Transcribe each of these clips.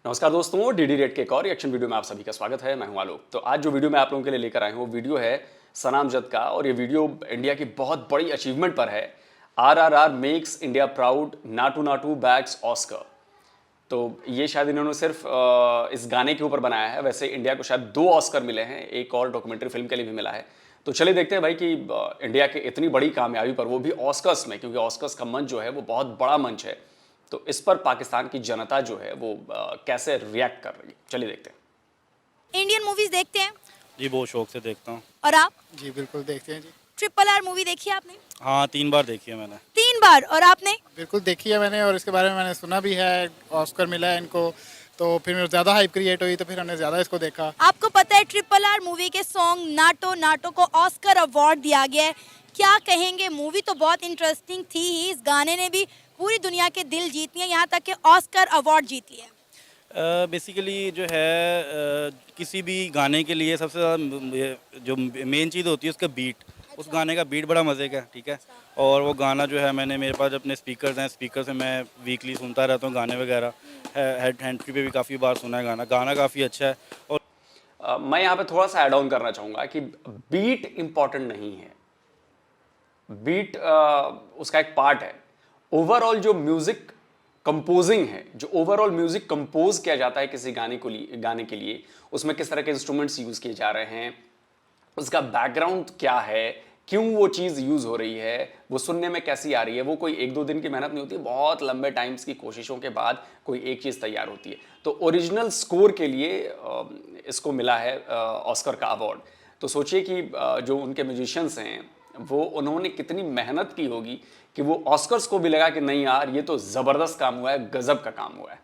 नमस्कार दोस्तों, DD red के एक और रिएक्शन वीडियो में आप सभी का स्वागत है। मैं हूं आलोक। तो आज जो वीडियो मैं आप लोगों के लिए लेकर आया हूं वो वीडियो है सनम जद का, और ये वीडियो इंडिया की बहुत बड़ी अचीवमेंट पर है। RRR makes India proud, Naatu Naatu bags Oscar. तो ये शायद इन्होंने सिर्फ इस गाने के ऊपर बनाया है। वैसे इंडिया को शायद 2 ऑस्कर मिले हैं, एक और डॉक्यूमेंट्री फिल्म के लिए भी मिला है। तो चलिए देखते हैं भाई कि इंडिया के इतनी बड़ी कामयाबी पर, वो भी ऑस्कर्स में, क्योंकि ऑस्कर्स का मंच जो है वो बहुत बड़ा मंच है, तो इस पर पाकिस्तान की जनता जो है वो कैसे रिएक्ट कर रही है। चलिए देखते हैं। इंडियन मूवीज देखते हैं? जी बहुत शौक से देखता हूँ। और आप? जी बिल्कुल देखते हैं जी। ट्रिपल आर मूवी देखी है आपने? हाँ 3 बार देखी है मैंने। 3 बार। और आपने? बिल्कुल देखी है मैंने, और इसके बारे में मैंने सुना भी है। ऑस्कर मिला है इनको, तो फिर ज़्यादा हाइप क्रिएट हुई, तो फिर हमने ज़्यादा इसको देखा। आपको पता है ट्रिपल आर मूवी के सॉन्ग नाटो नाटो को ऑस्कर अवार्ड दिया गया है? क्या कहेंगे? मूवी तो बहुत इंटरेस्टिंग थी ही, इस गाने ने भी पूरी दुनिया के दिल जीत लिए, यहाँ तक कि ऑस्कर अवार्ड जीत लिया। बेसिकली जो है किसी भी गाने के लिए सबसे ज़्यादा जो मेन चीज़ होती है उसका बीट। उस गाने का बीट बड़ा मज़े का है, ठीक है। और वो गाना जो है मैंने, मेरे पास अपने स्पीकर्स हैं, स्पीकर से मैं वीकली सुनता रहता हूँ गाने वगैरह। हैंड फ्री पे भी काफ़ी बार सुना है गाना। गाना काफ़ी अच्छा है। और मैं यहाँ पे थोड़ा सा ऐड ऑन करना चाहूँगा कि बीट इम्पॉर्टेंट नहीं है। बीट उसका एक पार्ट है। ओवरऑल जो म्यूजिक कंपोजिंग है, जो ओवरऑल म्यूजिक कंपोज किया जाता है किसी गाने के लिए, उसमें किस तरह के इंस्ट्रूमेंट्स यूज किए जा रहे हैं, उसका बैकग्राउंड क्या है, क्यों वो चीज़ यूज हो रही है, वो सुनने में कैसी आ रही है, वो कोई 1-2 दिन की मेहनत नहीं होती, बहुत लंबे टाइम्स की कोशिशों के बाद कोई एक चीज़ तैयार होती है। तो ओरिजिनल स्कोर के लिए इसको मिला है ऑस्कर का अवार्ड। तो सोचिए कि जो उनके म्यूजिशियंस हैं वो, उन्होंने कितनी मेहनत की होगी कि वो ऑस्कर्स को भी लगा कि नहीं यार ये तो ज़बरदस्त काम हुआ है, गजब का काम हुआ है।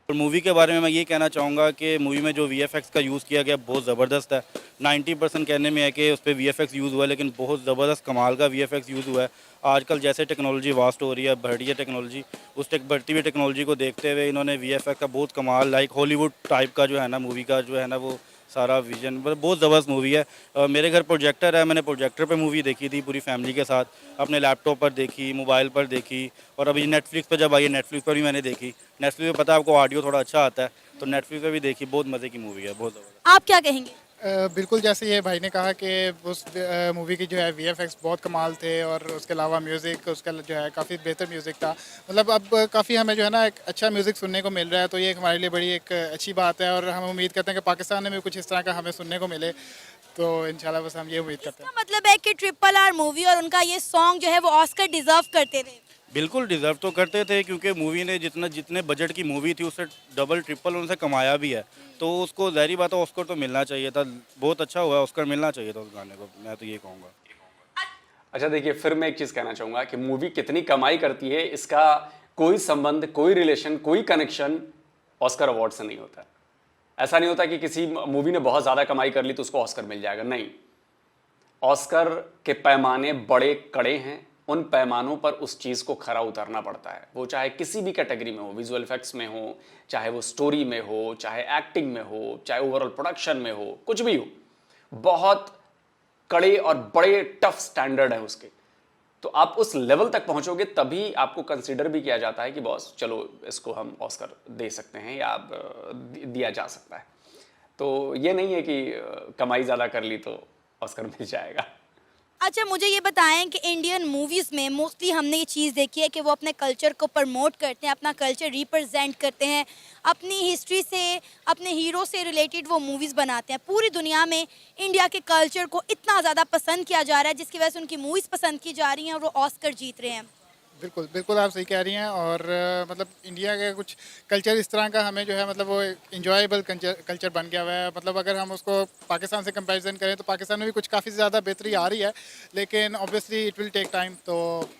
मूवी के बारे में मैं ये कहना चाहूँगा कि मूवी में जो VFX का यूज़ किया गया बहुत ज़बरदस्त है। 90% कहने में है कि उस पर VFX यूज़ हुआ है, लेकिन बहुत ज़बरदस्त कमाल का VFX यूज़ हुआ है। आजकल जैसे टेक्नोलॉजी वास्ट हो रही है, बढ़ रही है टेक्नोलॉजी, उस बढ़ती हुई टेक्नोलॉजी को देखते हुए इन्होंने VFX का बहुत कमाल, लाइक हॉलीवुड टाइप का जो है ना मूवी का जो है ना वो सारा विजन, बहुत ज़बरदस्त मूवी है। मेरे घर प्रोजेक्टर है, मैंने प्रोजेक्टर पे मूवी देखी थी पूरी फैमिली के साथ, अपने लैपटॉप पर देखी, मोबाइल पर देखी, और अभी नेटफ्लिक्स पर जब आई है नेटफ्लिक्स पर भी मैंने देखी। नेटफ्लिक्स पे पता है आपको ऑडियो थोड़ा अच्छा आता है, तो नेटफ्लिक्स पे भी देखी। बहुत मज़े की मूवी है, बहुत ज़बरदस्त। आप क्या कहेंगे? बिल्कुल जैसे ये भाई ने कहा कि उस मूवी की जो है VFX बहुत कमाल थे, और उसके अलावा म्यूज़िक उसका जो है काफ़ी बेहतर म्यूज़िक था। मतलब अब काफ़ी हमें जो है ना एक अच्छा म्यूज़िक सुनने को मिल रहा है, तो ये हमारे लिए बड़ी एक अच्छी बात है, और हम उम्मीद करते हैं कि पाकिस्तान में भी कुछ इस तरह का हमें सुनने को मिले। तो इंशाल्लाह बस हम ये उम्मीद करते हैं। इसका मतलब है कि ट्रिपल आर मूवी और उनका ये सॉन्ग जो है वो ऑस्कर डिजर्व करते थे। बिल्कुल डिज़र्व तो करते थे, क्योंकि मूवी ने जितने बजट की मूवी थी उससे डबल ट्रिपल उनसे कमाया भी है, तो उसको ज़ाहिर बात है ऑस्कर तो मिलना चाहिए था। बहुत अच्छा हुआ, ऑस्कर मिलना चाहिए था उस गाने को, मैं तो ये कहूँगा। अच्छा देखिए, फिर मैं एक चीज़ कहना चाहूँगा कि मूवी कितनी कमाई करती है इसका कोई संबंध, कोई रिलेशन, कोई कनेक्शन ऑस्कर अवार्ड से नहीं होता। ऐसा नहीं होता कि किसी मूवी ने बहुत ज़्यादा कमाई कर ली तो उसको ऑस्कर मिल जाएगा, नहीं। ऑस्कर के पैमाने बड़े कड़े हैं, उन पैमानों पर उस चीज़ को खरा उतरना पड़ता है। वो चाहे किसी भी कैटेगरी में हो, विजुअल इफेक्ट्स में हो, चाहे वो स्टोरी में हो, चाहे एक्टिंग में हो, चाहे ओवरऑल प्रोडक्शन में हो, कुछ भी हो, बहुत कड़े और बड़े टफ स्टैंडर्ड है उसके। तो आप उस लेवल तक पहुंचोगे तभी आपको कंसीडर भी किया जाता है कि बॉस चलो इसको हम ऑस्कर दे सकते हैं या दिया जा सकता है। तो ये नहीं है कि कमाई ज़्यादा कर ली तो ऑस्कर मिल जाएगा। अच्छा मुझे ये बताएं कि इंडियन मूवीज़ में मोस्टली हमने ये चीज़ देखी है कि वो अपने कल्चर को प्रमोट करते हैं, अपना कल्चर रिप्रेजेंट करते हैं, अपनी हिस्ट्री से, अपने हीरो से रिलेटेड वो मूवीज़ बनाते हैं। पूरी दुनिया में इंडिया के कल्चर को इतना ज़्यादा पसंद किया जा रहा है, जिसकी वजह से उनकी मूवीज़ पसंद की जा रही हैं और वो ऑस्कर जीत रहे हैं। बिल्कुल बिल्कुल आप सही कह रही हैं। और मतलब इंडिया का कुछ कल्चर इस तरह का हमें जो है मतलब वो इंजॉयबल कल्चर बन गया हुआ है। मतलब अगर हम उसको पाकिस्तान से कंपैरिजन करें तो पाकिस्तान में भी कुछ काफ़ी ज़्यादा बेहतरी आ रही है, लेकिन obviously it will take time. तो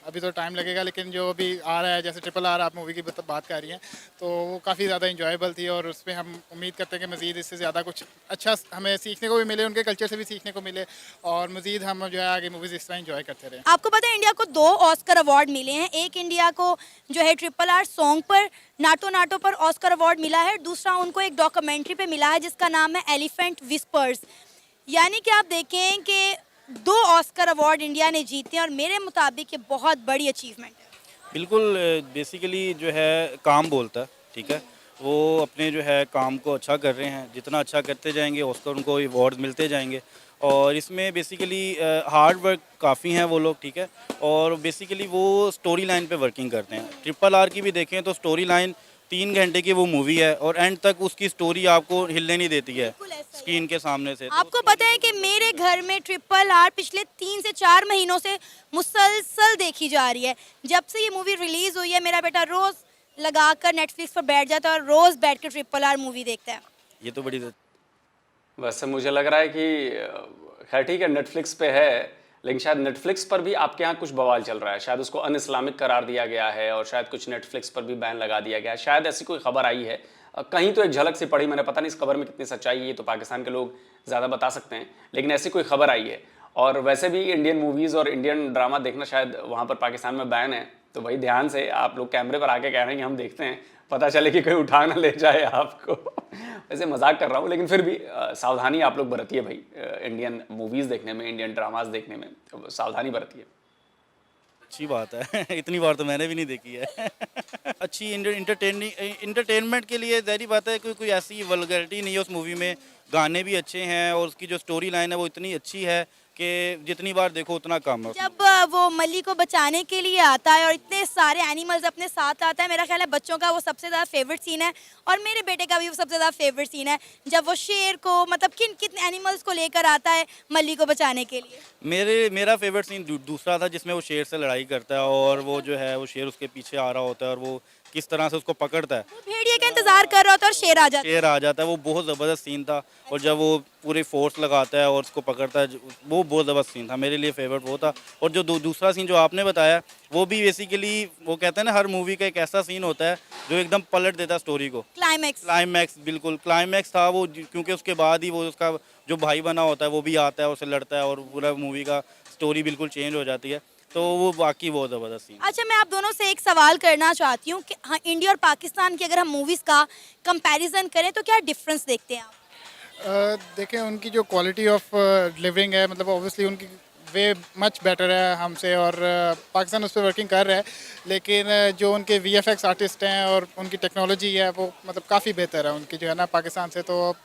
अभी तो टाइम लगेगा, लेकिन जो अभी आ रहा है, जैसे ट्रिपल आर आप मूवी की बात कर रही हैं, तो वो काफ़ी ज़्यादा इंजॉयबल थी, और उस पर हम उम्मीद करते हैं कि मज़ीद इससे ज़्यादा कुछ अच्छा हमें सीखने को भी मिले, उनके कल्चर से भी सीखने को मिले, और मज़ीद हम जो है आगे मूवीज़ इस तरह इंजॉय करते रहें। आपको पता है इंडिया को 2 ऑस्कर अवार्ड मिले हैं। एक इंडिया को जो है ट्रिपल आर सॉन्ग पर, नाटो नाटो पर ऑस्कर अवार्ड मिला है, दूसरा उनको एक डॉक्यूमेंट्री पे मिला है जिसका नाम है एलिफेंट विस्पर्स। यानी कि आप देखें कि 2 ऑस्कर अवार्ड इंडिया ने जीते हैं, और मेरे मुताबिक ये बहुत बड़ी अचीवमेंट है। बिल्कुल बेसिकली जो है काम बोलता है, ठीक है। वो अपने जो है काम को अच्छा कर रहे हैं, जितना अच्छा करते जाएंगे ऑस्कर उनको अवार्ड्स मिलते जाएंगे। और इसमें बेसिकली हार्ड वर्क काफ़ी हैं वो लोग, ठीक है। और बेसिकली वो स्टोरी लाइन पे वर्किंग करते हैं। RRR की भी देखें तो स्टोरी लाइन 3 घंटे की वो मूवी है और एंड तक उसकी स्टोरी आपको हिलने नहीं देती है बिल्कुल ऐसा ही है। स्क्रीन के सामने से। आपको पता है कि मेरे घर में RRR पिछले 3 से 4 महीनों से मुसलसल देखी जा रही है। जब से ये मूवी रिलीज हुई है मेरा बेटा रोज लगाकर नेटफ्लिक्स पर बैठ जाता है और रोज बैठ कर RRR मूवी देखता है। ये तो बड़ी वैसे मुझे लग रहा है कि खैर ठीक है नेटफ्लिक्स पे है, लेकिन शायद नेटफ्लिक्स पर भी आपके यहाँ कुछ बवाल चल रहा है। शायद उसको अन इस्लामिक करार दिया गया है और शायद कुछ नेटफ्लिक्स पर भी बैन लगा दिया गया है। शायद ऐसी कोई खबर आई है, कहीं तो एक झलक सी पड़ी, मैंने पता नहीं इस खबर में कितनी सच्चाई है, ये तो पाकिस्तान के लोग ज़्यादा बता सकते हैं, लेकिन ऐसी कोई खबर आई है। और वैसे भी इंडियन मूवीज़ और इंडियन ड्रामा देखना शायद वहाँ पर पाकिस्तान में बैन है, तो भाई ध्यान से आप लोग कैमरे पर आके कह रहे हैं कि हम देखते हैं, पता चले कि कोई उठा ना ले जाए आपको। वैसे मजाक कर रहा हूँ, लेकिन फिर भी सावधानी आप लोग बरतिए भाई। इंडियन मूवीज़ देखने में, इंडियन ड्रामास देखने में सावधानी बरतिए। अच्छी बात है। इतनी बार तो मैंने भी नहीं देखी है। अच्छी इंटरटेनमेंट के लिए ज़ाहिर बात है कि कोई ऐसी वल्गैरिटी नहीं है उस मूवी में। गाने भी अच्छे हैं और उसकी जो स्टोरी लाइन है वो इतनी अच्छी है कि जितनी बार देखो उतना कम है। जब वो मल्ली को बचाने के लिए आता है और इतने सारे एनिमल्स अपने साथ आता है, मेरा ख्याल है बच्चों का वो सबसे ज़्यादा फेवरेट सीन है और मेरे बेटे का भी वो सबसे ज़्यादा फेवरेट सीन है जब वो शेर को मतलब किन किन एनिमल्स को लेकर आता है मल्ली को बचाने के लिए। मेरा फेवरेट सीन दूसरा था जिसमें वो शेर से लड़ाई करता है और वो जो है वो शेर उसके पीछे आ रहा होता है और वो किस तरह से उसको पकड़ता है, वो भेड़िए का इंतजार कर रहा होता है और शेर आ जाता है। शेर आ जाता है। वो बहुत ज़बरदस्त सीन था और जब वो पूरी फोर्स लगाता है और उसको पकड़ता है वो बहुत ज़बरदस्त सीन था, मेरे लिए फेवरेट वो था। और जो दूसरा सीन जो आपने बताया वो भी बेसिकली वो कहते हैं ना हर मूवी का एक ऐसा सीन होता है जो एकदम पलट देता है स्टोरी को। क्लाइमैक्स बिल्कुल क्लाइमैक्स था वो, क्योंकि उसके बाद ही वो उसका जो भाई बना होता है वो भी आता है, उससे लड़ता है और पूरा मूवी का स्टोरी बिल्कुल चेंज हो जाती है। तो वो बाकी बहुत ज़बरदस्त सीन। अच्छा, मैं आप दोनों से एक सवाल करना चाहती हूँ कि हाँ, इंडिया और पाकिस्तान की अगर हम मूवीज़ का कंपैरिजन करें तो क्या डिफरेंस देखते हैं आप? देखें उनकी जो क्वालिटी ऑफ डिलीवरिंग है, मतलब ऑब्वियसली उनकी वे मच बेटर है हमसे और पाकिस्तान उस पर वर्किंग कर रहा है, लेकिन जो उनके VFX आर्टिस्ट हैं और उनकी टेक्नोलॉजी है वो मतलब काफ़ी बेहतर है उनकी जो है ना पाकिस्तान से। तो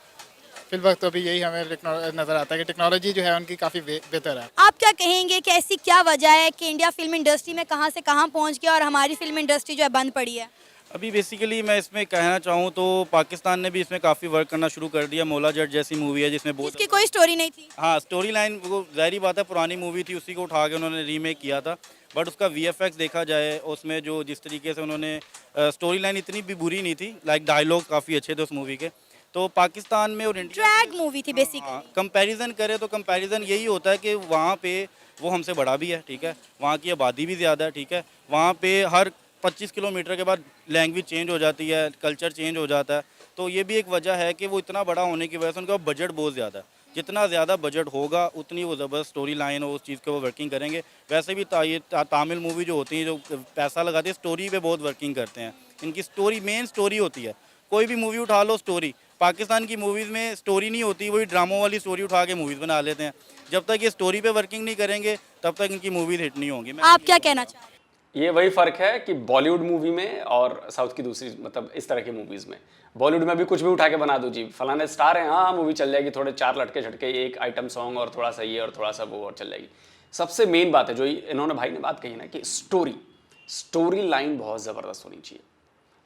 फिल वक्त तो अभी यही हमें नज़र आता है कि टेक्नोलॉजी जो है उनकी काफ़ी बेहतर है। आप क्या कहेंगे कि ऐसी क्या वजह है कि इंडिया फिल्म इंडस्ट्री में कहाँ से कहाँ पहुँच गया और हमारी फिल्म इंडस्ट्री जो है बंद पड़ी है? अभी बेसिकली मैं इसमें कहना चाहूँ तो पाकिस्तान ने भी इसमें काफ़ी वर्क करना शुरू कर दिया। मौला जट जैसी मूवी है जिसमें बहुत इसकी कोई स्टोरी नहीं थी। हाँ स्टोरी लाइन वो ज़ाहिर बात है पुरानी मूवी थी, उसी को उठा के उन्होंने रीमेक किया था। बट उसका VFX देखा जाए उसमें जो जिस तरीके से उन्होंने स्टोरी लाइन इतनी भी बुरी नहीं थी, लाइक डायलॉग काफ़ी अच्छे थे उस मूवी के। तो पाकिस्तान में और इंडिया ड्रैग मूवी थी बेसिकली। कंपैरिजन करें तो कंपैरिजन यही होता है कि वहाँ पे वो हमसे बड़ा भी है, ठीक है, वहाँ की आबादी भी ज़्यादा है, ठीक है, वहाँ पे हर 25 किलोमीटर के बाद लैंग्वेज चेंज हो जाती है, कल्चर चेंज हो जाता है। तो ये भी एक वजह है कि वो इतना बड़ा होने की वजह से उनका बजट बहुत ज़्यादा है। जितना ज़्यादा बजट होगा उतनी वो ज़बरदस्त स्टोरी लाइन हो उस चीज़ के वो वर्किंग करेंगे। वैसे भी ये तामिल मूवी जो होती है जो पैसा लगाते हैं स्टोरी पे बहुत वर्किंग करते हैं। इनकी स्टोरी मेन स्टोरी होती है, कोई भी मूवी उठा लो स्टोरी। पाकिस्तान की मूवीज़ में स्टोरी नहीं होती, वही ड्रामों वाली स्टोरी उठा के मूवीज़ बना लेते हैं। जब तक ये स्टोरी पे वर्किंग नहीं करेंगे तब तक इनकी मूवीज़ हिट नहीं होंगी। आप क्या कहना चाह रहे हैं? ये वही फ़र्क है कि बॉलीवुड मूवी में और साउथ की दूसरी मतलब इस तरह की मूवीज़ में, बॉलीवुड में भी कुछ भी उठा के बना दो जी, फलाने स्टार हैं, हाँ मूवी चल जाएगी, थोड़े 4 लटके झटके, एक आइटम सॉन्ग और थोड़ा सा ये और थोड़ा सा वो और चल जाएगी। सबसे मेन बात है जो इन्होंने भाई ने बात कही ना कि स्टोरी लाइन बहुत ज़बरदस्त होनी चाहिए।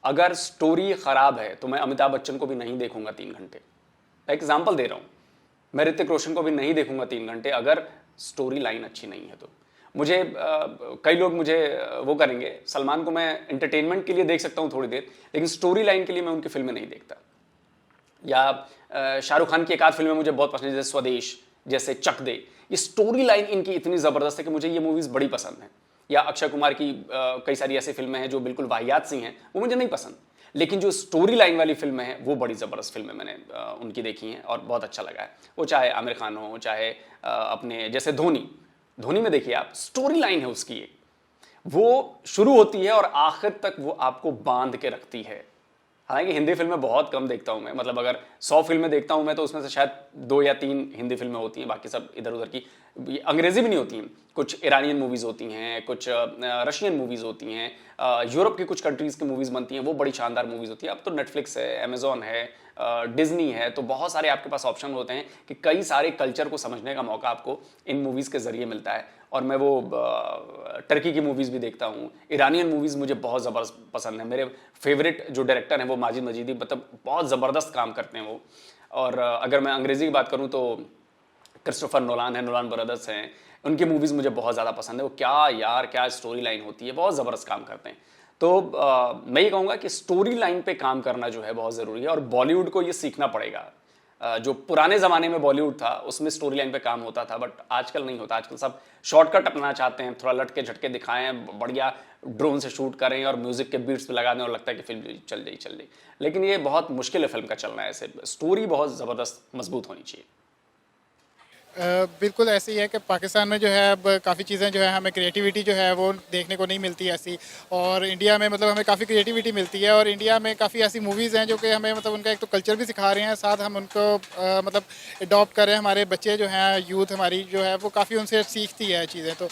अगर स्टोरी ख़राब है तो मैं अमिताभ बच्चन को भी नहीं देखूंगा 3 घंटे। एग्जाम्पल दे रहा हूँ, मैं ऋतिक रोशन को भी नहीं देखूंगा 3 घंटे अगर स्टोरी लाइन अच्छी नहीं है। तो मुझे कई लोग मुझे वो करेंगे, सलमान को मैं एंटरटेनमेंट के लिए देख सकता हूँ थोड़ी देर, लेकिन स्टोरी लाइन के लिए मैं उनकी फिल्में नहीं देखता। या शाहरुख खान की एक आध फिल्में मुझे बहुत पसंद है, जैसे स्वदेश, जैसे चक दे। ये स्टोरी लाइन इनकी इतनी ज़बरदस्त है कि मुझे ये मूवीज़ बड़ी पसंद हैं। या अक्षय कुमार की कई सारी ऐसी फिल्में हैं जो बिल्कुल वाहियात सी हैं, वो मुझे नहीं पसंद, लेकिन जो स्टोरी लाइन वाली फिल्में हैं वो बड़ी ज़बरदस्त फिल्में मैंने उनकी देखी हैं और बहुत अच्छा लगा है। वो चाहे आमिर खान हो, चाहे अपने जैसे धोनी में देखिए आप, स्टोरी लाइन है उसकी एक, वो शुरू होती है और आखिर तक वो आपको बांध के रखती है। हालांकि हिंदी फिल्में बहुत कम देखता हूँ मैं, मतलब अगर 100 फिल्में देखता हूँ मैं तो उसमें से शायद 2 या 3 हिंदी फिल्में होती हैं, बाकी सब इधर उधर की, अंग्रेजी भी नहीं होती हैं, कुछ ईरानियन मूवीज़ होती हैं, कुछ रशियन मूवीज़ होती हैं, यूरोप की कुछ कंट्रीज़ की मूवीज़ बनती हैं, वो बड़ी शानदार मूवीज़ होती हैं। अब तो नेटफ्लिक्स है, अमेजोन है, डिज्नी है, तो बहुत सारे आपके पास ऑप्शन होते हैं कि कई सारे कल्चर को समझने का मौका आपको इन मूवीज़ के ज़रिए मिलता है। और मैं वो टर्की की मूवीज़ भी देखता हूँ, ईरानियन मूवीज़ मुझे बहुत ज़बरदस्त पसंद है। मेरे फेवरेट जो डायरेक्टर हैं वो माजिद मजीदी, मतलब बहुत ज़बरदस्त काम करते हैं वो। और अगर मैं अंग्रेज़ी की बात करूँ तो क्रिस्टोफर नोलान है, नोलान ब्रदर्स हैं, उनकी मूवीज़ मुझे बहुत ज़्यादा पसंद है। वो क्या यार, क्या स्टोरी लाइन होती है, बहुत ज़बरदस्त काम करते हैं। तो मैं ये कहूँगा कि स्टोरी लाइन पे काम करना जो है बहुत ज़रूरी है, और बॉलीवुड को ये सीखना पड़ेगा। जो पुराने ज़माने में बॉलीवुड था उसमें स्टोरी लाइन पे काम होता था, बट आजकल नहीं होता। आजकल सब शॉर्टकट अपनाना चाहते हैं, थोड़ा लटके झटके दिखाएं, बढ़िया ड्रोन से शूट करें और म्यूज़िक के बीट्स पे लगा दें और लगता है कि फिल्म चल जाए। लेकिन ये बहुत मुश्किल है फिल्म का चलना, ऐसे स्टोरी बहुत ज़बरदस्त मजबूत होनी चाहिए। बिल्कुल ऐसे ही है कि पाकिस्तान में जो है अब काफ़ी चीज़ें जो है हमें क्रिएटिविटी जो है वो देखने को नहीं मिलती ऐसी, और इंडिया में मतलब हमें काफ़ी क्रिएटिविटी मिलती है। और इंडिया में काफ़ी ऐसी मूवीज़ हैं जो कि हमें मतलब उनका एक तो कल्चर भी सिखा रहे हैं, साथ हम उनको मतलब अडॉप्ट कर रहे हैं। हमारे बच्चे जो हैं, यूथ हमारी जो है वो काफ़ी उनसे सीखती है चीज़ें। तो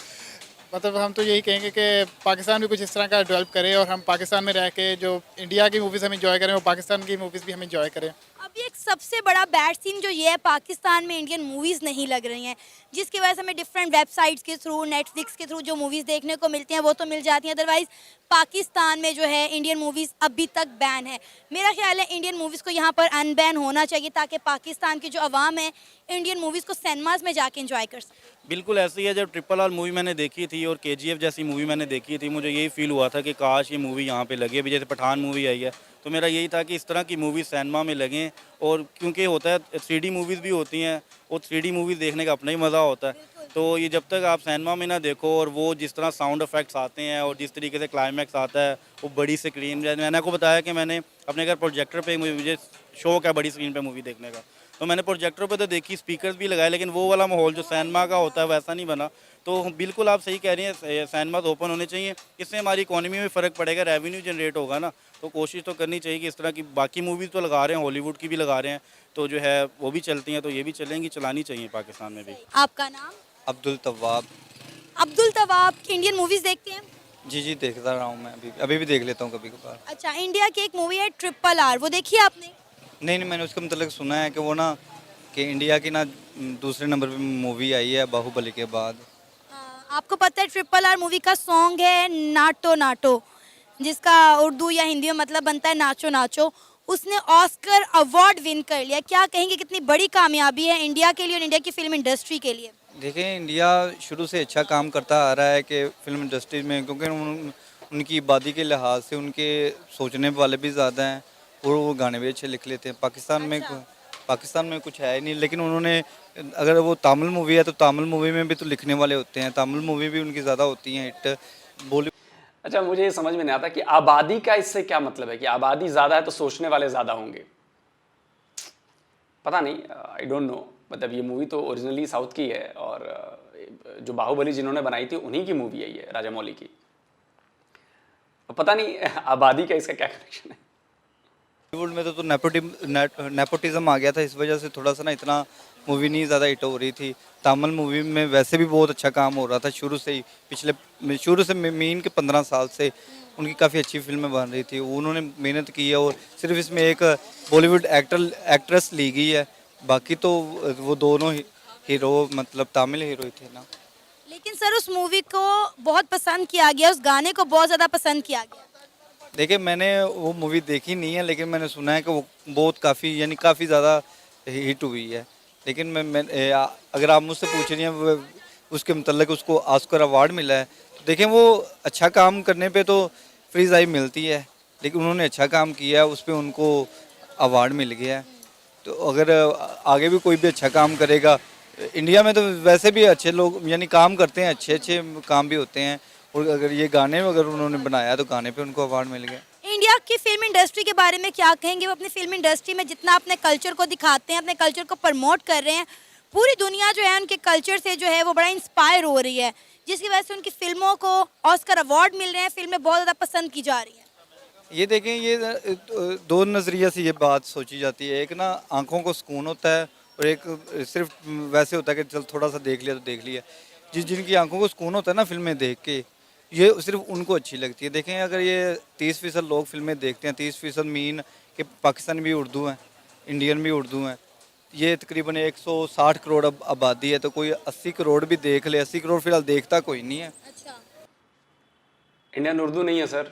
मतलब हम तो यही कहेंगे कि पाकिस्तान भी कुछ इस तरह का डेवलप करे, और हम पाकिस्तान में रह के जो इंडिया की मूवीज़ हम इंजॉय करें, वो पाकिस्तान की मूवीज़ भी हम इंजॉय करें। अभी एक सबसे बड़ा बैड सीन जो ये है, पाकिस्तान में इंडियन मूवीज़ नहीं लग रही हैं, जिसकी वजह से हमें डिफरेंट वेबसाइट्स के थ्रू, नेटफ्लिक्स के थ्रू जो मूवीज़ देखने को मिलती हैं वो तो मिल जाती हैं, अदरवाइज़ पाकिस्तान में जो है इंडियन मूवीज़ अभी तक बैन है। मेरा ख्याल है इंडियन मूवीज़ को यहाँ पर अनबैन होना चाहिए, ताकि पाकिस्तान की जो आवाम है इंडियन मूवीज़ को सिनेमाज में जाके इंजॉय कर सके। बिल्कुल ऐसे ही है। जब RRR मूवी मैंने देखी थी और KGF जैसी मूवी मैंने देखी थी, मुझे यही फील हुआ था कि काश ये मूवी यहाँ पे लगे। अभी जैसे पठान मूवी आई है, तो मेरा यही था कि इस तरह की मूवी सिनेमा में लगें। और क्योंकि होता है 3D मूवीज़ भी होती हैं, और 3D मूवीज़ देखने का अपना ही मज़ा होता है। तो ये जब तक आप सिनेमा में ना देखो, और वो जिस तरह साउंड इफेक्ट्स आते हैं और जिस तरीके से क्लाइमैक्स आता है, वो बड़ी स्क्रीन, मैंने आपको बताया कि मैंने अपने घर प्रोजेक्टर पे, मुझे शौक है बड़ी स्क्रीन पे मूवी देखने का, तो मैंने प्रोजेक्टर पे तो देखी, स्पीकर्स भी लगाए, लेकिन वो वाला माहौल जो सिनेमा का होता है वैसा नहीं बना। तो बिल्कुल आप सही कह रही हैं, सिनेमाज ओपन होने चाहिए, इससे हमारी इकोनॉमी में फ़र्क पड़ेगा, रेवेन्यू जनरेट होगा ना। तो कोशिश तो करनी चाहिए कि इस तरह की बाकी मूवीज़ तो लगा रहे हैं, हॉलीवुड की भी लगा रहे हैं, तो जो है वो भी चलती हैं, तो ये भी चलेंगी, चलानी चाहिए पाकिस्तान में भी। आपका नाम? अब्दुल तव्वाब। अब्दुल तवाब। इंडियन मूवीज़ देखते हैं? जी देखता रहा हूँ मैं, अभी भी देख लेता हूँ कभी कभार। अच्छा, इंडिया की एक मूवी है RRR, वो देखी है आपने? नहीं, मैंने उसका मतलब सुना है कि वो ना, कि इंडिया की ना दूसरे नंबर पे मूवी आई है बाहुबली के बाद। आपको पता है RRR मूवी का सॉन्ग है नाटो नाटो, जिसका उर्दू या हिंदी में मतलब बनता है नाचो नाचो, उसने ऑस्कर अवार्ड विन कर लिया। क्या कहेंगे कितनी बड़ी कामयाबी है इंडिया के लिए और इंडिया की फिल्म इंडस्ट्री के लिए? देखिए, इंडिया शुरू से अच्छा काम करता आ रहा है कि फिल्म इंडस्ट्री में, क्योंकि उनकी आबादी के लिहाज से उनके सोचने वाले भी ज़्यादा हैं, और वो गाने भी अच्छे लिख लेते हैं। पाकिस्तान में कुछ है ही नहीं, लेकिन उन्होंने, अगर वो तमिल मूवी है तो तमिल मूवी में भी तो लिखने वाले होते हैं, तमिल मूवी भी उनकी ज़्यादा होती हैं हिट। बॉलीवुड। अच्छा, मुझे ये समझ में नहीं आता कि आबादी का इससे क्या मतलब है, कि आबादी ज़्यादा है तो सोचने वाले ज़्यादा होंगे? पता नहीं, आई डोंट नो। मतलब ये मूवी तो ओरिजिनली साउथ की है, और जो बाहुबली जिन्होंने बनाई थी उन्हीं की मूवी है ये, राजा मौली की। पता नहीं आबादी का इसका क्या कनेक्शन है। बॉलीवुड में तो नेपोटिज्म आ गया था, इस वजह से थोड़ा सा ना इतना मूवी नहीं ज़्यादा हिट हो रही थी। तमिल मूवी में वैसे भी बहुत अच्छा काम हो रहा था शुरू से ही, शुरू से मीन के 15 साल से उनकी काफ़ी अच्छी फिल्में बन रही थी। उन्होंने मेहनत की है, और सिर्फ इसमें एक बॉलीवुड एक्ट्रेस ली गई है, बाकी तो वो दोनों हीरो मतलब तमिल हीरो ही थे ना। लेकिन सर उस मूवी को बहुत पसंद किया गया, उस गाने को बहुत ज़्यादा पसंद किया गया। देखिए, मैंने वो मूवी देखी नहीं है, लेकिन मैंने सुना है कि वो बहुत काफ़ी ज़्यादा हिट हुई है। लेकिन मैं अगर आप मुझसे पूछ रही हैं उसके मतलब उसको ऑस्कर अवार्ड मिला है, तो देखें वो अच्छा काम करने पे तो फ्रीज आई मिलती है, लेकिन उन्होंने अच्छा काम किया है, उस पर उनको अवार्ड मिल गया है। तो अगर आगे भी कोई भी अच्छा काम करेगा, इंडिया में तो वैसे भी अच्छे लोग यानी काम करते हैं, अच्छे काम भी होते हैं, और अगर ये गाने अगर उन्होंने बनाया तो गाने पे उनको अवार्ड मिल गया। इंडिया की फिल्म इंडस्ट्री के बारे में क्या कहेंगे? वो अपनी फिल्म इंडस्ट्री में जितना अपने कल्चर को दिखाते हैं, अपने कल्चर को प्रमोट कर रहे हैं, पूरी दुनिया जो है उनके कल्चर से जो है वो बड़ा इंस्पायर हो रही है, जिसकी वजह से उनकी फिल्मों को ऑस्कर अवार्ड मिल रहे हैं, फिल्में बहुत ज़्यादा पसंद की जा रही हैं। ये देखें, ये दो नज़रिया से ये बात सोची जाती है। एक ना आंखों को सुकून होता है, और एक सिर्फ वैसे होता है कि चल थोड़ा सा देख लिया तो देख लिया। जिनकी आंखों को सुकून होता है ना फिल्में देख के, ये सिर्फ उनको अच्छी लगती है। देखें, अगर ये 30% लोग फिल्में देखते हैं, 30% मीन कि पाकिस्तान भी उर्दू हैं, इंडियन भी उर्दू हैं, ये तकरीबन 160 करोड़ आबादी है, तो कोई 80 करोड़ भी देख ले। 80 करोड़ फिलहाल देखता कोई नहीं है। अच्छा, इंडियन उर्दू नहीं है सर,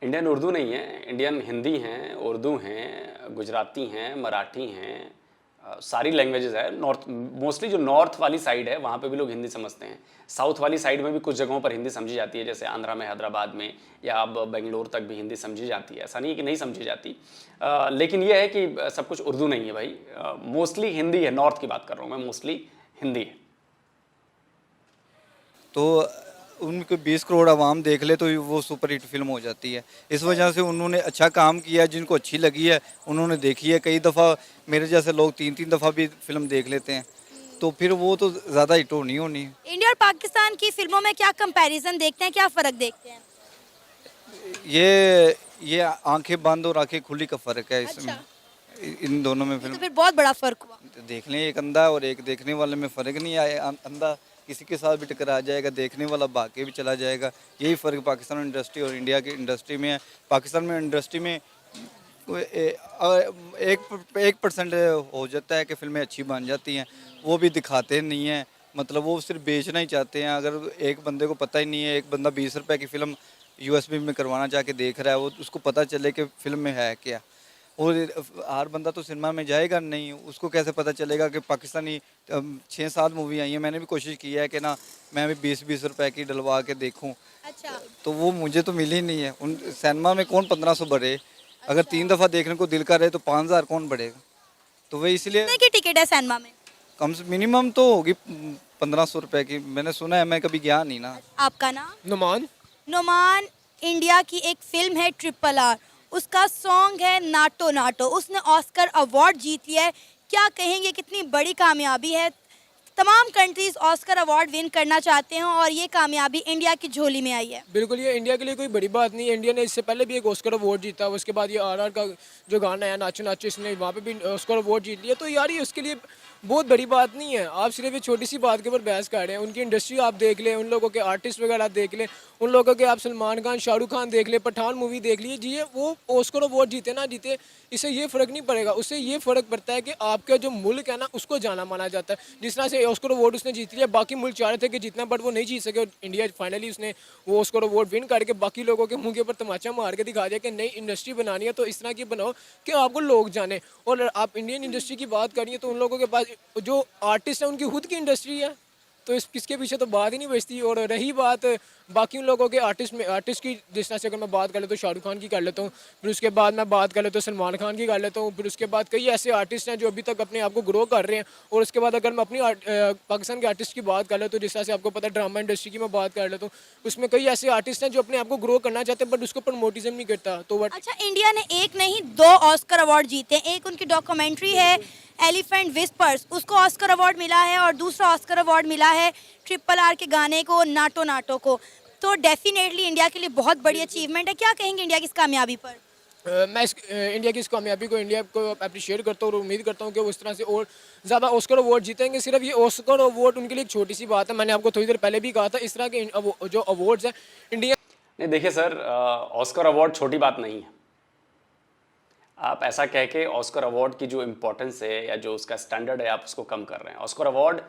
इंडियन उर्दू नहीं है, इंडियन हिंदी हैं, उर्दू हैं, गुजराती हैं, मराठी हैं, सारी लैंग्वेजेस है। नॉर्थ मोस्टली जो नॉर्थ वाली साइड है वहाँ पे भी लोग हिंदी समझते हैं। साउथ वाली साइड में भी कुछ जगहों पर हिंदी समझी जाती है, जैसे आंध्रा में, हैदराबाद में, या अब बेंगलोर तक भी हिंदी समझी जाती है। ऐसा नहीं है कि नहीं समझी जाती, लेकिन ये है कि सब कुछ उर्दू नहीं है भाई, मोस्टली हिंदी है। नॉर्थ की बात कर रहा हूँ मैं, मोस्टली हिंदी है। तो उनको 20 करोड़ आवाम देख ले तो वो सुपर हिट फिल्म हो जाती है। इस वजह से उन्होंने अच्छा काम किया है, जिनको अच्छी लगी है उन्होंने देखी है। कई दफ़ा मेरे जैसे लोग 3-3 दफ़ा भी फिल्म देख लेते हैं, तो फिर वो तो ज़्यादा हिट होनी होनी है। इंडिया और पाकिस्तान की फिल्मों में क्या कंपैरिजन देखते हैं, क्या फ़र्क देखते हैं? ये आंखें बंद और आंखें खुली का फ़र्क है इसमें। इन दोनों में ये तो फिल्म फिर बहुत बड़ा फ़र्क हुआ। देख लें, एक अंधा और एक देखने वाले में फ़र्क नहीं आया। अंधा किसी के साथ भी टकरा जाएगा, देखने वाला भाग के भी चला जाएगा। यही फ़र्क पाकिस्तान इंडस्ट्री और इंडिया की इंडस्ट्री में है। पाकिस्तान में इंडस्ट्री में 1% हो जाता है कि फिल्में अच्छी बन जाती हैं, वो भी दिखाते नहीं हैं। मतलब वो सिर्फ बेचना ही चाहते हैं। अगर एक बंदे को पता ही नहीं है, एक बंदा 20 रुपए की फ़िल्म USB में करवाना चाह के देख रहा है, वो उसको पता चले कि फ़िल्म में है क्या। और हर बंदा तो सिनेमा में जाएगा नहीं, उसको कैसे पता चलेगा कि पाकिस्तानी 6-7 मूवी आई हैं। मैंने भी कोशिश की है कि ना मैं भी 20-20 रुपए की डलवा के देखूं, अच्छा, तो वो मुझे तो मिली नहीं है। उन सिनेमा में कौन 1500 भरे? अगर 3 दफ़ा देखने को दिल कर रहे तो 5000 कौन बढ़ेगा? तो वही इसलिए कितने की टिकट है सिनेमा में? कम से मिनिमम तो होगी 1500 रुपए की। मैंने सुना है, मैं कभी गया नहीं ना। आपका नाम? नुमान। नुमान, इंडिया की एक फिल्म है RRR, उसका सॉन्ग है नाटो नाटो, उसने ऑस्कर अवार्ड जीत लिया है। क्या कहेंगे, कितनी बड़ी कामयाबी है? तमाम कंट्रीज ऑस्कर अवार्ड विन करना चाहते हैं और ये कामयाबी इंडिया की झोली में आई है। बिल्कुल, ये इंडिया के लिए कोई बड़ी बात नहीं है। इंडिया ने इससे पहले भी एक ऑस्कर अवार्ड जीता, उसके बाद ये RR का जो गाना है नाचो नाचो, इसने वहाँ पे भी ऑस्कर अवार्ड जीत लिया। तो यार ये उसके लिए बहुत बड़ी बात नहीं है। आप सिर्फ एक छोटी सी बात के ऊपर बहस कर रहे हैं। उनकी इंडस्ट्री आप देख लें, उन लोगों के आर्टिस्ट वगैरह देख लें, उन लोगों के आप सलमान खान, शाहरुख खान देख लें, पठान मूवी देख लीजिए, वो ऑस्कर अवार्ड जीते ना जीते, इससे ये फ़र्क नहीं पड़ेगा। उससे ये फ़र्क पड़ता है कि आपका जो मुल्क है ना उसको जाना माना जाता है। जिस तरह से ऑस्कर अवार्ड उसने जीत लिया, बाकी मुल्क चाह रहे थे कि जीतना, बट वो नहीं जीत सके। और इंडिया फाइनली उसने वो ऑस्कर अवार्ड विन करके बाकी लोगों के मुंह के ऊपर तमाचा मार के दिखा दिया कि नई इंडस्ट्री बनानी है तो इस तरह की बनाओ कि आपको लोग जाने। और आप इंडियन इंडस्ट्री की बात करिए तो उन लोगों के पास जो आर्टिस्ट है उनकी खुद की इंडस्ट्री है, तो इसके पीछे तो बात ही नहीं बचती। और रही बात बाकी उन लोगों के आर्टिस्ट की, जिस तरह से अगर मैं बात कर लेता हूँ शाहरुख खान की कर लेता हूँ, फिर उसके बाद मैं बात कर लेता हूँ सलमान खान की कर लेता हूँ, फिर उसके बाद कई ऐसे आर्टिस्ट हैं जो अभी तक अपने आप को ग्रो कर रहे हैं। और उसके बाद अगर मैं अपनी पाकिस्तान के आर्टिस्ट की बात कर लेता हूँ, जिस तरह से आपको पता है ड्रामा इंडस्ट्री की मैं बात कर लेता हूँ, उसमें कई ऐसे आर्टिस्ट हैं जो अपने आप को ग्रो करना चाहते हैं बट उसको प्रमोटिज्म नहीं करता। तो अच्छा, इंडिया ने एक नहीं 2 ऑस्कर अवार्ड जीते हैं। एक उनकी डॉक्यूमेंट्री है एलिफेंट विस्पर्स, उसको ऑस्कर अवार्ड मिला है, और दूसरा ऑस्कर अवार्ड मिला है RRR के गाने को नाटो नाटो को। तो डेफिनेटली इंडिया के लिए बहुत बड़ी अचीवमेंट है। क्या कहेंगे इंडिया की इस कामयाबी पर? मैं इंडिया की इस कामयाबी को, इंडिया को अप्रिशिएट करता हूँ और उम्मीद करता हूँ कि वो इस तरह से और ज़्यादा ऑस्कर अवार्ड जीतेंगे। सिर्फ ये ऑस्कर अवार्ड उनके लिए एक छोटी सी बात है। मैंने आपको थोड़ी देर पहले भी कहा था, इस तरह के जो अवार्ड्स हैं इंडिया नहीं, देखिए सर, ऑस्कर अवार्ड छोटी बात नहीं है। आप ऐसा कह के ऑस्कर अवार्ड की जो इम्पोर्टेंस है या जो उसका स्टैंडर्ड है आप उसको कम कर रहे हैं। ऑस्कर अवार्ड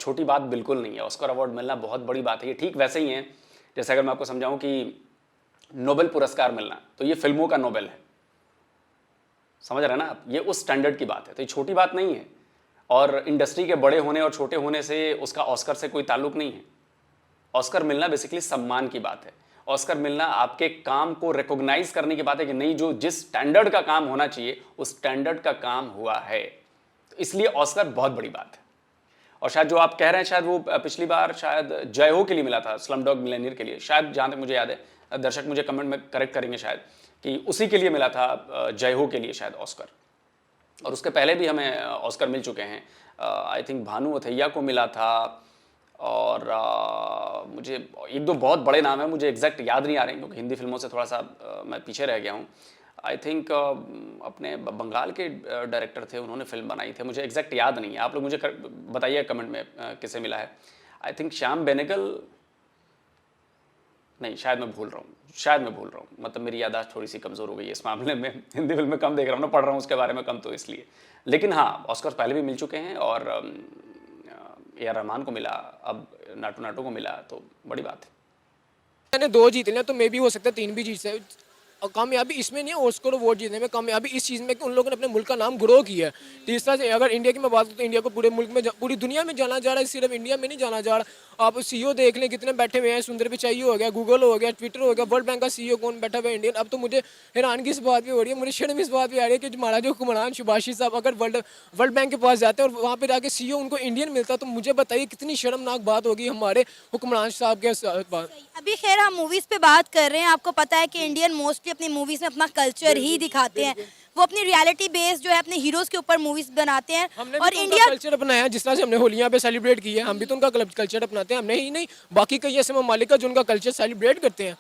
छोटी बात बिल्कुल नहीं है। ऑस्कर अवार्ड मिलना बहुत बड़ी बात है। ये ठीक वैसे ही है जैसे अगर मैं आपको समझाऊं कि नोबेल पुरस्कार मिलना, तो ये फिल्मों का नोबेल है, समझ रहे हैं ना आप? ये उस स्टैंडर्ड की बात है, तो ये छोटी बात नहीं है। और इंडस्ट्री के बड़े होने और छोटे होने से उसका ऑस्कर से कोई ताल्लुक नहीं है। ऑस्कर मिलना बेसिकली सम्मान की बात है। ऑस्कर मिलना आपके काम को रिकॉग्नाइज करने की बात है कि नहीं, जो जिस स्टैंडर्ड का काम होना चाहिए उस स्टैंडर्ड का काम हुआ है, तो इसलिए ऑस्कर बहुत बड़ी बात है। और शायद जो आप कह रहे हैं, शायद वो पिछली बार शायद जय हो के लिए मिला था, स्लम डॉग मिलियनेयर के लिए, शायद जहाँ तक मुझे याद है, दर्शक मुझे कमेंट में करेक्ट करेंगे शायद, कि उसी के लिए मिला था, जय हो के लिए शायद ऑस्कर। और उसके पहले भी हमें ऑस्कर मिल चुके हैं। आई थिंक भानु अथैया को मिला था, और मुझे एक दो बहुत बड़े नाम हैं, मुझे एग्जैक्ट याद नहीं आ रहे हैं क्योंकि हिंदी फिल्मों से थोड़ा सा मैं पीछे रह गया हूँ। आई थिंक अपने बंगाल के डायरेक्टर थे, उन्होंने फिल्म बनाई थी, मुझे एग्जैक्ट याद नहीं है, आप लोग मुझे बताइए कमेंट में किसे मिला है। आई थिंक श्याम बेनेगल, नहीं शायद मैं भूल रहा हूँ, मतलब मेरी याददाश्त थोड़ी सी कमज़ोर हो गई है इस मामले में। हिंदी फिल्में कम देख रहा हूँ ना, पढ़ रहा हूँ उसके बारे में कम, तो इसलिए। लेकिन हाँ, ऑस्कर पहले भी मिल चुके हैं और ए आर रहमान को मिला, अब नाटू नाटू को मिला, तो बड़ी बात है। मैंने 2 जीत लिया तो मे भी हो सकता है 3 भी जीत से। और कामयाबी इसमें नहीं है ऑस्कर अवार्ड जीतने में, कामयाबी इस चीज़ में कि उन लोगों ने अपने मुल्क का नाम ग्रो किया है। तीसरा से अगर इंडिया की मैं बात करूँ तो इंडिया को पूरे मुल्क में पूरी दुनिया में जाना जा रहा है, सिर्फ इंडिया में नहीं जाना जा रहा। आप सीईओ देख लें कितने बैठे हुए हैं, सुंदर पिचाई हो गया, गूगल हो गया, ट्विटर हो गया, वर्ल्ड बैंक का सीईओ कौन बैठा हुआ है इंडियन। अब तो मुझे हैरानगी इस बात भी हो रही है, मुझे शर्म इस बात भी आ रही है कि हमारा जो हुक्मरान शुभाशी साहब अगर वर्ल्ड बैंक के पास जाते हैं और वहाँ पर जाके सीईओ उनको इंडियन मिलता, तो मुझे बताइए कितनी शर्मनाक बात होगी हमारे हुक्मरान साहब के पास। अभी खैर हम मूवीज पे बात कर रहे हैं, आपको पता है कि इंडियन मोस्टली अपनी मूवीज में अपना कल्चर ही दिखाते हैं, वो अपनी रियलिटी बेस्ड जो है अपने हीरोज के ऊपर मूवीज बनाते हैं। हमने और भी तो इंडिया उनका कल्चर अपनाया, जिस तरह से हमने होलियां पे सेलिब्रेट की है, हम भी तो उनका कल्चर अपनाते हैं। हमने ही नहीं, बाकी कई ऐसे ममालिक है जो उनका कल्चर सेलिब्रेट करते हैं।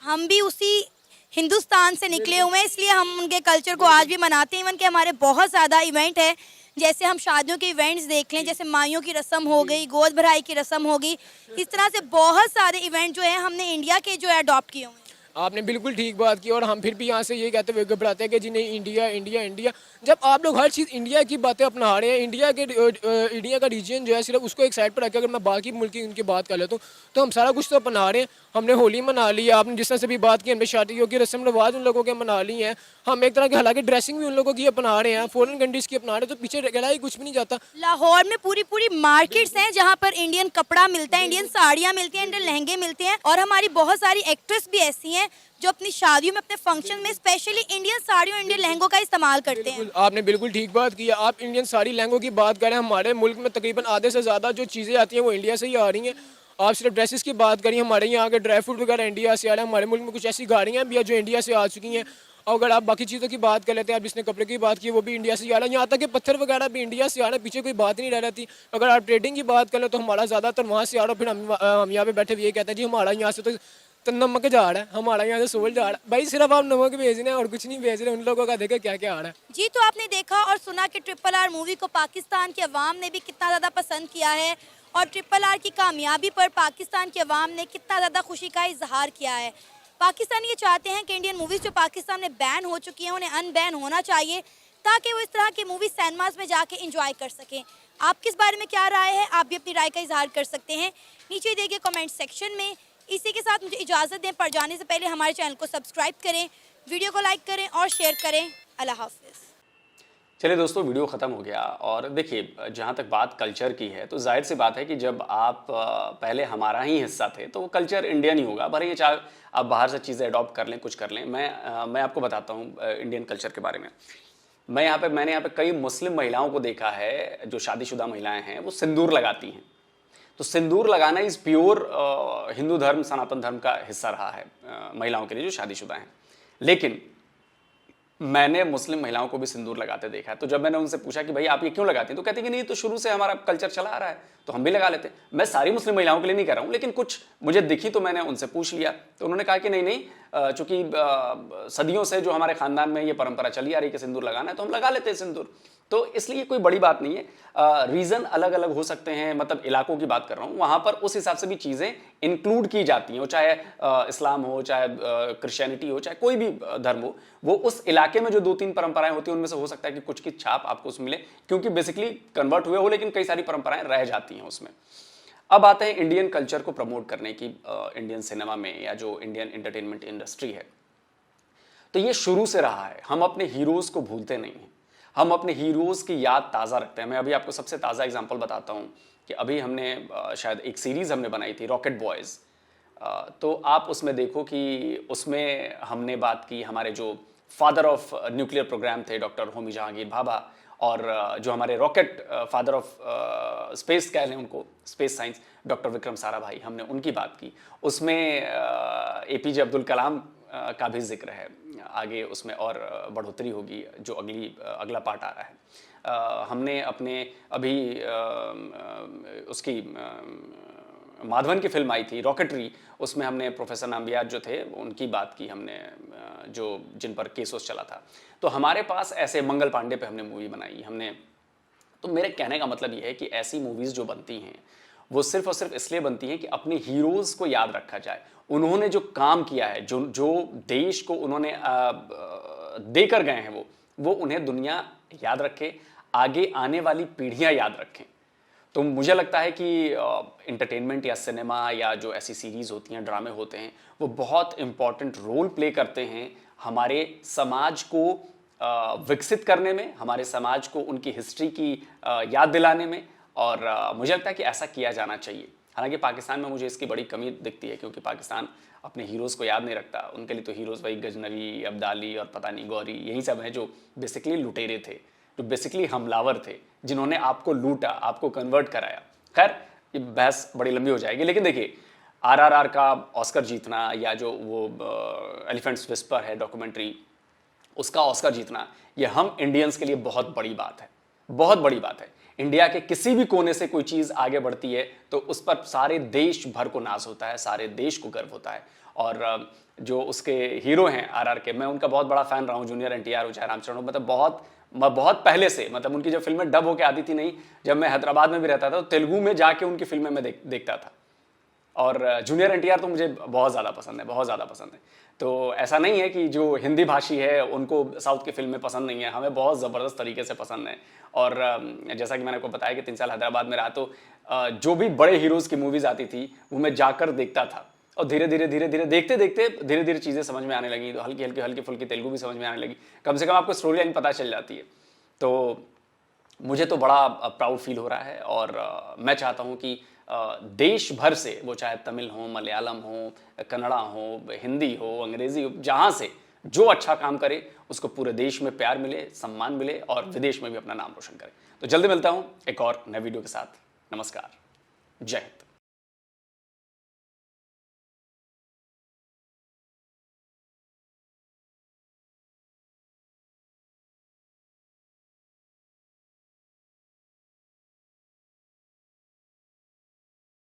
हम भी उसी हिंदुस्तान से निकले हुए हैं, इसलिए हम उनके कल्चर को आज भी मनाते हैं। इवन के हमारे बहुत ज़्यादा इवेंट है, जैसे हम शादियों के इवेंट्स देख लें, जैसे माइयों की रस्म हो गई, गोद भराई की रस्म हो गई, इस तरह से बहुत सारे इवेंट जो है हमने इंडिया के जो है अडॉप्ट किए हुए हैं। आपने बिल्कुल ठीक बात की, और हम फिर भी यहाँ से ये कहते हुए घबराते हैं कि जी नहीं इंडिया इंडिया इंडिया। जब आप लोग हर चीज़ इंडिया की बातें अपना रहे हैं, इंडिया का रीजन जो है सिर्फ उसको एक साइड पर रखकर अगर मैं बाकी मुल्क की उनकी बात कर लेता हूँ तो हम सारा कुछ तो अपना रहे हैं। हमने होली मना ली है, आपने जिस तरह से भी बात की, हमने शादियों की रस्म रिवाज उन लोगों के मना ली हैं। हम एक तरह की हालांकि ड्रेसिंग भी उन लोगों की अपना रहे हैं, फॉरेन कंट्रीज़ की अपना रहे हैं, तो पीछे गला ही कुछ भी नहीं जाता। लाहौर में पूरी पूरी मार्केट्स हैं जहाँ पर इंडियन कपड़ा मिलता है, इंडियन साड़ियाँ मिलती हैं, इंडियन लहंगे मिलते हैं। और हमारी बहुत सारी एक्ट्रेस भी ऐसी हैं जो अपनी शादियों में, अपने फंक्शन में स्पेशली इंडियन साड़ियों, इंडियन लहंगों का इस्तेमाल करते हैं। आपने बिल्कुल ठीक बात की है। आप इंडियन साड़ी लहंगों की बात करें, हमारे मुल्क में तकरीबन आधे से ज़्यादा जो चीज़ें आती हैं वो इंडिया से ही आ रही हैं। आप सिर्फ ड्रेसेस की बात करिए, हमारे यहाँ के ड्राई फ्रूट वगैरह इंडिया से आ रहे हैं। हमारे मुल्क में कुछ ऐसी गाड़ियाँ भी हैं जो इंडिया से आ चुकी हैं। और अगर आप बाकी चीज़ों की बात कर लेते हैं, आप जिसने कपड़े की बात की वो भी इंडिया से ही आ रहा है, यहाँ तक कि पत्थर वगैरह भी इंडिया से आ रहे हैं, पीछे कोई बात नहीं रह रहती। अगर आप ट्रेडिंग की बात करें तो हमारा ज़्यादातर वहाँ से आ रहा है। फिर हम यहाँ पे बैठे हुए ये कहते हैं जी हमारा यहाँ से तो नमक जा रहा है, हमारा यहाँ से सोल जा रहा है। भाई सिर्फ आप नमक भेज रहे हैं और कुछ नहीं भेज रहे, उन लोगों का देखे क्या क्या आ रहा है। जी, तो आपने देखा और सुना कि RRR मूवी को पाकिस्तान के अवाम ने भी कितना ज़्यादा पसंद किया है और RRR की कामयाबी पर पाकिस्तान के अवाम ने कितना ज़्यादा खुशी का इजहार किया है। पाकिस्तान ये चाहते हैं कि इंडियन मूवीज़ जो पाकिस्तान में बैन हो चुकी हैं उन्हें अनबैन होना चाहिए, ताकि वो इस तरह की मूवी सिनेमाज में जाके इंजॉय कर सकें। आप किस बारे में क्या राय है, आप भी अपनी राय का इजहार कर सकते हैं, नीचे देखिए कमेंट सेक्शन में। इसी के साथ मुझे इजाज़त दें, पर जाने से पहले हमारे चैनल को सब्सक्राइब करें, वीडियो को लाइक करें और शेयर करें। अल्लाह हाफिज़। चलिए दोस्तों, वीडियो ख़त्म हो गया। और देखिए, जहाँ तक बात कल्चर की है तो जाहिर सी बात है कि जब आप पहले हमारा ही हिस्सा थे तो वो कल्चर इंडियन ही होगा, भले ये चाहे आप बाहर से चीज़ें अडॉप्ट कर लें, कुछ कर लें। मैं आपको बताता हूँ इंडियन कल्चर के बारे में। मैंने यहाँ पे कई मुस्लिम महिलाओं को देखा है, जो शादीशुदा महिलाएं हैं, वो सिंदूर लगाती हैं। तो सिंदूर लगाना इस प्योर हिंदू धर्म, सनातन धर्म का हिस्सा रहा है महिलाओं के लिए जो शादीशुदा हैं। लेकिन मैंने मुस्लिम महिलाओं को भी सिंदूर लगाते देखा है। तो जब मैंने उनसे पूछा कि भाई आप ये क्यों लगाती हैं, तो कहती हैं कि नहीं, तो शुरू से हमारा कल्चर चला आ रहा है तो हम भी लगा लेते हैं। मैं सारी मुस्लिम महिलाओं के लिए नहीं कह रहा हूँ, लेकिन कुछ मुझे दिखी तो मैंने उनसे पूछ लिया। तो उन्होंने कहा कि नहीं, चूंकि सदियों से जो हमारे खानदान में ये परंपरा चली आ रही है कि सिंदूर लगाना है, तो हम लगा लेते हैं सिंदूर। तो इसलिए कोई बड़ी बात नहीं है। रीज़न अलग अलग हो सकते हैं, मतलब इलाकों की बात कर रहा हूँ, वहाँ पर उस हिसाब से भी चीज़ें इंक्लूड की जाती हैं। वो चाहे इस्लाम हो, चाहे क्रिश्चियनिटी हो, चाहे कोई भी धर्म हो, वो उस इलाके में जो 2-3 परंपराएं होती हैं उनमें से हो सकता है कि कुछ की छाप आपको उसमें मिले, क्योंकि बेसिकली कन्वर्ट हुए हो, लेकिन कई सारी परंपराएं रह जाती हैं उसमें। अब आते हैं इंडियन कल्चर को प्रमोट करने की इंडियन सिनेमा में, या जो इंडियन एंटरटेनमेंट इंडस्ट्री है। तो ये शुरू से रहा है। हम अपने हीरोज़ को भूलते नहीं हैं, हम अपने हीरोज़ की याद ताज़ा रखते हैं। मैं अभी आपको सबसे ताज़ा एग्जांपल बताता हूँ कि अभी हमने शायद एक सीरीज़ हमने बनाई थी, रॉकेट बॉयज़। तो आप उसमें देखो कि उसमें हमने बात की हमारे जो फादर ऑफ न्यूक्लियर प्रोग्राम थे डॉक्टर होमी जहांगीर भाभा, और जो हमारे रॉकेट फादर ऑफ स्पेस कह लें उनको, space science, doctor Vikram Sarabhai, हमने उनकी बात की। उसमें APJ अब्दुल कलाम का भी जिक्र है, आगे उसमें और बढ़ोतरी होगी जो अगला पार्ट आ रहा है। हमने अपने अभी उसकी माधवन की फिल्म आई थी रॉकेटरी, उसमें हमने प्रोफेसर नाम्बियार जो थे उनकी बात की हमने, जो जिन पर केस चला था। तो हमारे पास ऐसे मंगल पांडे पे हमने मूवी बनाई हमने। तो मेरे कहने का मतलब ये है कि ऐसी मूवीज़ जो बनती हैं वो सिर्फ और सिर्फ इसलिए बनती हैं कि अपने हीरोज़ को याद रखा जाए, उन्होंने जो काम किया है, जो देश को उन्होंने देकर गए हैं वो उन्हें दुनिया याद रखे, आगे आने वाली पीढ़ियां याद रखें। तो मुझे लगता है कि इंटरटेनमेंट या सिनेमा या जो ऐसी सीरीज़ होती हैं, ड्रामे होते हैं, वो बहुत इम्पॉर्टेंट रोल प्ले करते हैं हमारे समाज को विकसित करने में, हमारे समाज को उनकी हिस्ट्री की याद दिलाने में, और मुझे लगता है कि ऐसा किया जाना चाहिए। हालांकि पाकिस्तान में मुझे इसकी बड़ी कमी दिखती है, क्योंकि पाकिस्तान अपने हीरोज़ को याद नहीं रखता। उनके लिए तो हीरोज़ वही गजनवी, अब्दाली और पता नहीं गौरी, यही सब हैं जो बेसिकली लुटेरे थे, जो बेसिकली हमलावर थे, जिन्होंने आपको लूटा, आपको कन्वर्ट कराया। खैर ये बहस बड़ी लंबी हो जाएगी, लेकिन देखिए RRR का ऑस्कर जीतना, या जो वो एलिफेंट्स विस्पर है डॉक्यूमेंट्री, उसका ऑस्कर जीतना, ये हम इंडियंस के लिए बहुत बड़ी बात है, बहुत बड़ी बात है। इंडिया के किसी भी कोने से कोई चीज़ आगे बढ़ती है तो उस पर सारे देश भर को नाज होता है, सारे देश को गर्व होता है। और जो उसके हीरो हैं RR के, मैं उनका बहुत बड़ा फ़ैन रहा हूँ, जूनियर NTR हो चाहे रामचरण हो, मतलब बहुत पहले से, मतलब उनकी जब फिल्में डब होके आती थी, नहीं, जब मैं हैदराबाद में भी रहता था तो तेलुगु में जाके उनकी फिल्में मैं देखता था। और जूनियर NTR तो मुझे बहुत ज़्यादा पसंद है, बहुत ज़्यादा पसंद है। तो ऐसा नहीं है कि जो हिंदी भाषी है उनको साउथ की फिल्में पसंद नहीं है, हमें बहुत ज़बरदस्त तरीके से पसंद है। और जैसा कि मैंने आपको बताया कि 3 साल हैदराबाद में रहा, तो जो भी बड़े हीरोज़ की मूवीज़ आती थी वो मैं जाकर देखता था, और धीरे धीरे देखते धीरे धीरे चीज़ें समझ में आने लगी, तो हल्की फुल्की तेलुगु भी समझ में आने लगी, कम से कम आपको स्टोरी लाइन पता चल जाती है। तो मुझे तो बड़ा प्राउड फील हो रहा है, और मैं चाहता हूँ कि देश भर से, वो चाहे तमिल हो, मलयालम हो, कन्नड़ा हो, हिंदी हो, अंग्रेज़ी हो, जहाँ से जो अच्छा काम करे उसको पूरे देश में प्यार मिले, सम्मान मिले, और विदेश में भी अपना नाम रोशन करे। तो जल्दी मिलता हूँ एक और नए वीडियो के साथ। नमस्कार, जय हिंद।